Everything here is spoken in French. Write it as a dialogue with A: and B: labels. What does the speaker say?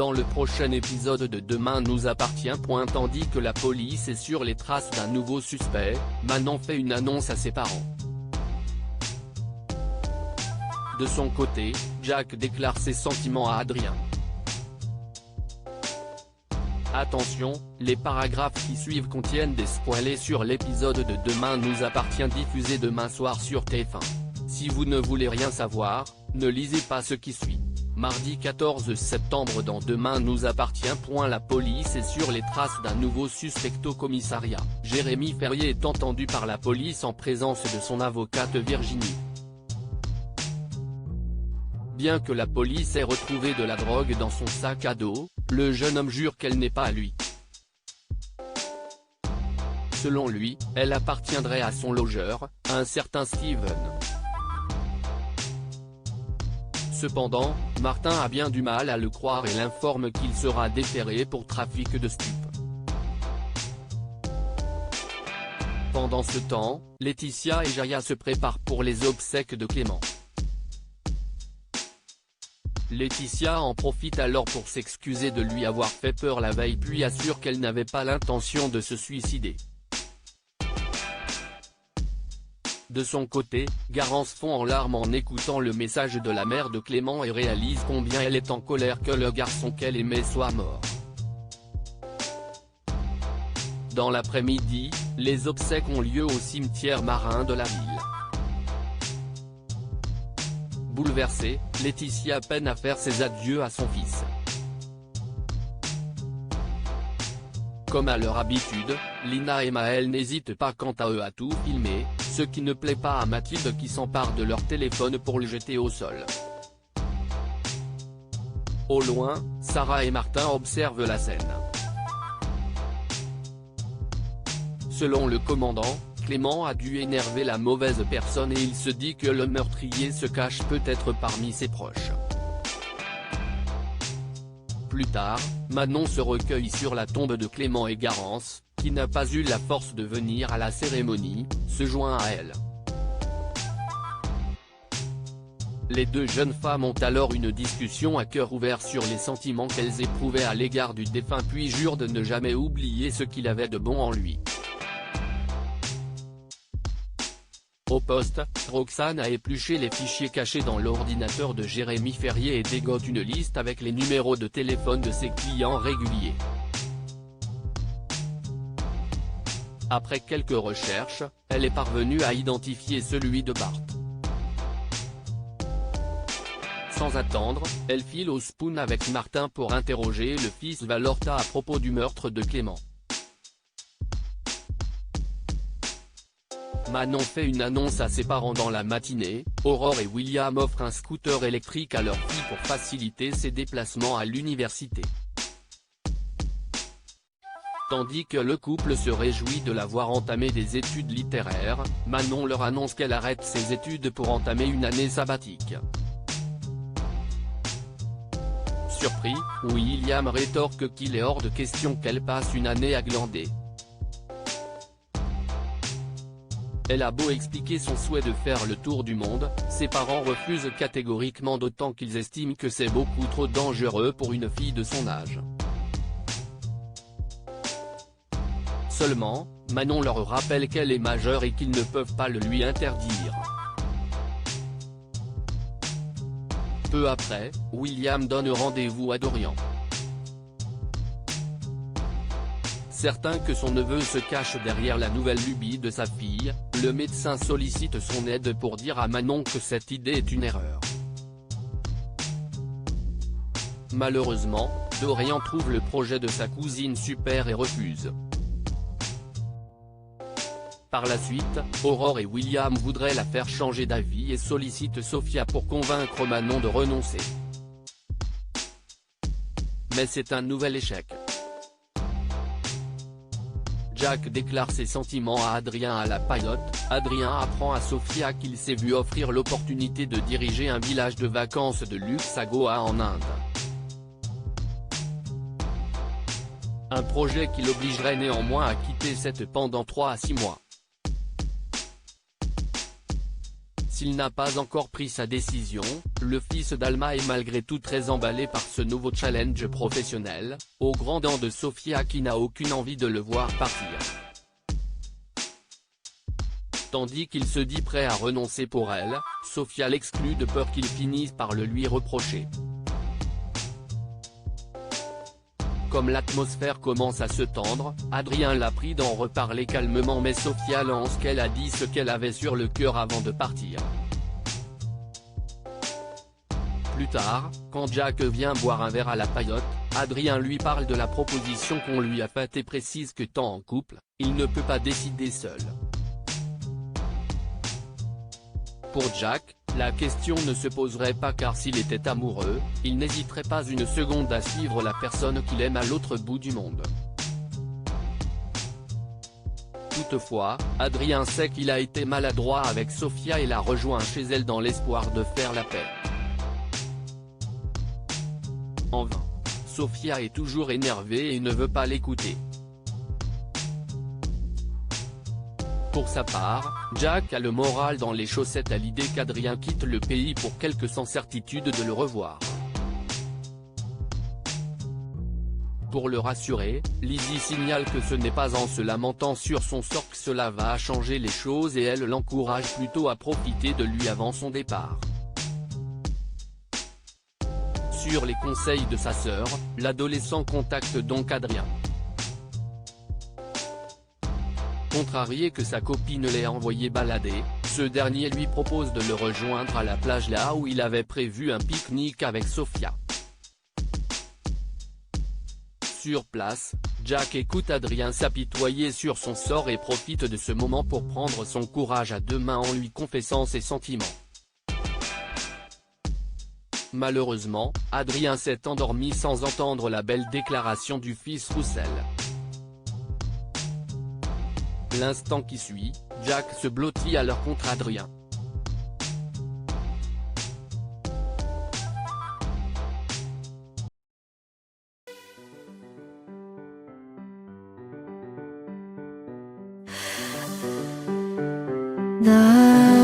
A: dans le prochain épisode de Demain nous appartient. Tandis que la police est sur les traces d'un nouveau suspect, Manon fait une annonce à ses parents. De son côté, Jack déclare ses sentiments à Adrien. Attention, les paragraphes qui suivent contiennent des spoilers sur l'épisode de Demain nous appartient diffusé demain soir sur TF1. Si vous ne voulez rien savoir, ne lisez pas ce qui suit. Mardi 14 septembre dans Demain nous appartient. La police est sur les traces d'un nouveau suspect au commissariat. Jérémy Ferrier est entendu par la police en présence de son avocate Virginie. Bien que la police ait retrouvé de la drogue dans son sac à dos, le jeune homme jure qu'elle n'est pas à lui. Selon lui, elle appartiendrait à son logeur, un certain Steven. Cependant, Martin a bien du mal à le croire et l'informe qu'il sera déféré pour trafic de stupes. Pendant ce temps, Laetitia et Jaya se préparent pour les obsèques de Clément. Laetitia en profite alors pour s'excuser de lui avoir fait peur la veille puis assure qu'elle n'avait pas l'intention de se suicider. De son côté, Garance fond en larmes en écoutant le message de la mère de Clément et réalise combien elle est en colère que le garçon qu'elle aimait soit mort. Dans l'après-midi, les obsèques ont lieu au cimetière marin de la ville. Bouleversée, Laetitia peine à faire ses adieux à son fils. Comme à leur habitude, Lina et Maël n'hésitent pas quant à eux à tout filmer, ce qui ne plaît pas à Mathilde qui s'empare de leur téléphone pour le jeter au sol. Au loin, Sarah et Martin observent la scène. Selon le commandant, Clément a dû énerver la mauvaise personne et il se dit que le meurtrier se cache peut-être parmi ses proches. Plus tard, Manon se recueille sur la tombe de Clément et Garance, qui n'a pas eu la force de venir à la cérémonie, se joint à elle. Les deux jeunes femmes ont alors une discussion à cœur ouvert sur les sentiments qu'elles éprouvaient à l'égard du défunt puis jurent de ne jamais oublier ce qu'il avait de bon en lui. Au poste, Roxane a épluché les fichiers cachés dans l'ordinateur de Jérémy Ferrier et dégote une liste avec les numéros de téléphone de ses clients réguliers. Après quelques recherches, elle est parvenue à identifier celui de Bart. Sans attendre, elle file au Spoon avec Martin pour interroger le fils Valorta à propos du meurtre de Clément. Manon fait une annonce à ses parents dans la matinée, Aurore et William offrent un scooter électrique à leur fille pour faciliter ses déplacements à l'université. Tandis que le couple se réjouit de la voir entamer des études littéraires, Manon leur annonce qu'elle arrête ses études pour entamer une année sabbatique. Surpris, William rétorque qu'il est hors de question qu'elle passe une année à glander. Elle a beau expliquer son souhait de faire le tour du monde, ses parents refusent catégoriquement d'autant qu'ils estiment que c'est beaucoup trop dangereux pour une fille de son âge. Seulement, Manon leur rappelle qu'elle est majeure et qu'ils ne peuvent pas le lui interdire. Peu après, William donne rendez-vous à Dorian. Certain que son neveu se cache derrière la nouvelle lubie de sa fille, le médecin sollicite son aide pour dire à Manon que cette idée est une erreur. Malheureusement, Dorian trouve le projet de sa cousine super et refuse. Par la suite, Aurore et William voudraient la faire changer d'avis et sollicitent Sophia pour convaincre Manon de renoncer. Mais c'est un nouvel échec. Jack déclare ses sentiments à Adrien à la paillote. Adrien apprend à Sophia qu'il s'est vu offrir l'opportunité de diriger un village de vacances de luxe à Goa en Inde. Un projet qui l'obligerait néanmoins à quitter cette pendant 3 à 6 mois. s'il n'a pas encore pris sa décision, le fils d'Alma est malgré tout très emballé par ce nouveau challenge professionnel, au grand dam de Sofia qui n'a aucune envie de le voir partir. Tandis qu'il se dit prêt à renoncer pour elle, Sofia l'exclut de peur qu'il finisse par le lui reprocher. Comme l'atmosphère commence à se tendre, Adrien l'a pris d'en reparler calmement mais Sofia lance qu'elle a dit ce qu'elle avait sur le cœur avant de partir. Plus tard, quand Jack vient boire un verre à la paillote, Adrien lui parle de la proposition qu'on lui a faite et précise que tant en couple, il ne peut pas décider seul. Pour Jack, la question ne se poserait pas car s'il était amoureux, il n'hésiterait pas une seconde à suivre la personne qu'il aime à l'autre bout du monde. Toutefois, Adrien sait qu'il a été maladroit avec Sofia et la rejoint chez elle dans l'espoir de faire la paix. En vain. Sofia est toujours énervée et ne veut pas l'écouter. Pour sa part, Jack a le moral dans les chaussettes à l'idée qu'Adrien quitte le pays pour quelque sans certitude de le revoir. Pour le rassurer, Lizzie signale que ce n'est pas en se lamentant sur son sort que cela va changer les choses et elle l'encourage plutôt à profiter de lui avant son départ. Sur les conseils de sa sœur, l'adolescent contacte donc Adrien. Contrarié que sa copine l'ait envoyé balader, ce dernier lui propose de le rejoindre à la plage là où il avait prévu un pique-nique avec Sofia. Sur place, Jack écoute Adrien s'apitoyer sur son sort et profite de ce moment pour prendre son courage à deux mains en lui confessant ses sentiments. Malheureusement, Adrien s'est endormi sans entendre la belle déclaration du fils Roussel. L'instant qui suit, Jack se blottit alors contre Adrien.
B: 날